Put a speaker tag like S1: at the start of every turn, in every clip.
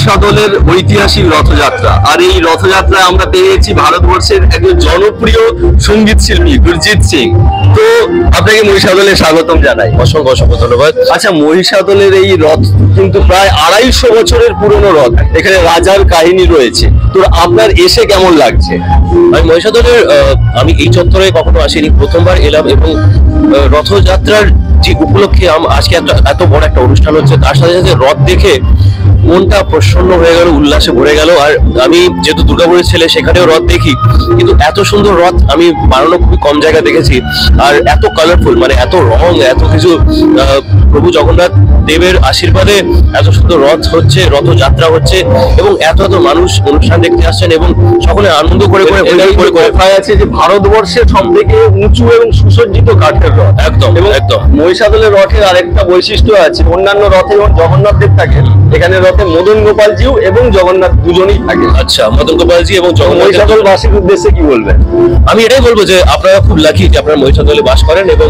S1: মহিষাদলের ঐতিহাসিক রথযাত্রা, আর এই রথযাত্রায় আমরা পেয়েছি ভারতবর্ষের একজন জনপ্রিয় সঙ্গীত শিল্পী গুরজিৎ সিং। তো আপনাকে মহিষাদলে স্বাগতম জানাই।
S2: অসংখ্য অসংখ্য ধন্যবাদ।
S1: আচ্ছা, মহিষাদলের এই রথ কিন্তু প্রায় 250 বছরের পুরনো রথ, এখানে রাজার কাহিনী রয়েছে। তো আপনার এসে কেমন লাগছে?
S2: আমি মহিষাদলের আমি এই চত্বরে কখনো আসিনি, প্রথমবার এলাম, এবং রথযাত্রার যে উপলক্ষে আজকে এত বড় একটা অনুষ্ঠান হচ্ছে, তার সাথে সাথে রথ দেখে মনটা প্রসন্ন হয়ে গেল, উল্লাসে ভরে গেল। আর আমি যেহেতু দুর্গাপুরের ছেলে, সেখানেও রথ দেখি, কিন্তু এত সুন্দর রথ আমি বানানো খুবই কম জায়গায় দেখেছি। আর এত কালারফুল, মানে এত রং, এত কিছু, প্রভু জগন্নাথ দেবের আশীর্বাদে এত সুন্দর রথ হচ্ছে, রথযাত্রা হচ্ছে, এবং এত এত মানুষ অনুষ্ঠান দেখতে আসছেন এবং সকলে আনন্দ করে
S1: আছে যে ভারতবর্ষের সব থেকে উঁচু এবং সুসজ্জিত কাঠের রথ।
S2: একদম
S1: এবং
S2: একদম
S1: মহিষাদলের রথের আরেকটা বৈশিষ্ট্য আছে, অন্যান্য রথে যেমন জগন্নাথ দেব থাকেন, এখানে রথে মদন গোপালজিও এবং জগন্নাথ দুজনেই থাকে।
S2: আচ্ছা, মদন গোপালজি এবং
S1: মহিষাদল বাসীর উদ্দেশ্যে কি বলবেন?
S2: আমি এটাই বলবো যে আপনারা খুব লাকি যে আপনারা মহিষাদলে বাস করেন, এবং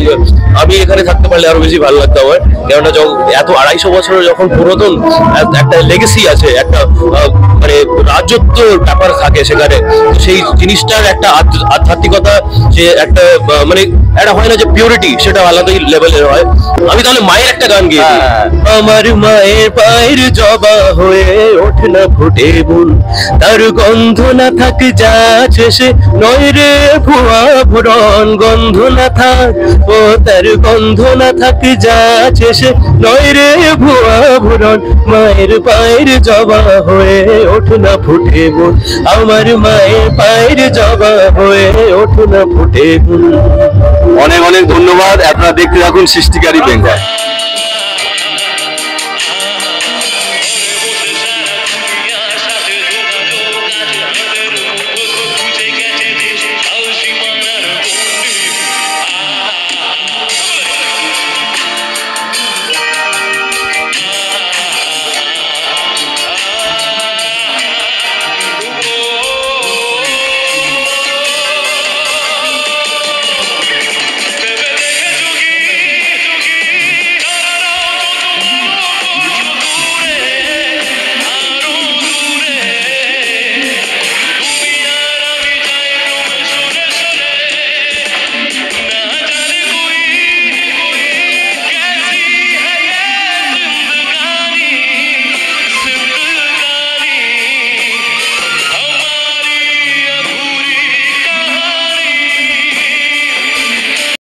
S2: আমি এখানে থাকতে পারলে আরো বেশি ভালো লাগতো আমার। কেননা এত 250 বছরের যখন পুরাতন একটা লেগেসি আছে, একটা মানে রাজত্ব ব্যাপার থাকে সেখানে, সেই জিনিসটার একটা আধ্যাত্মিকতা, যে একটা মানে একটা হয় না যে পিউরিটি, সেটা আলাদাই লেভেলের হয়। আমি তাহলে মায়ের একটা গান গিয়ে দিই। আমার মায়ের পায়ের জবা হয়ে ওঠে না ফুটে বুন, তার গন্ধ না থাক যা সে নয় রে ভুয়া ভুরন, গন্ধ না থাক ও তার গন্ধ না থাক যা সে নয় রে ভুয়া ভুরন, মায়ের পায়ের জবা হয়ে ওঠে না ফুটে বুন, আমার মায়ের পায়ের জবা হয়ে ওঠে না ফুটে বুন।
S1: অনেক অনেক ধন্যবাদ। আপনারা দেখতে থাকুন সৃষ্টিকারী বেঙ্গল।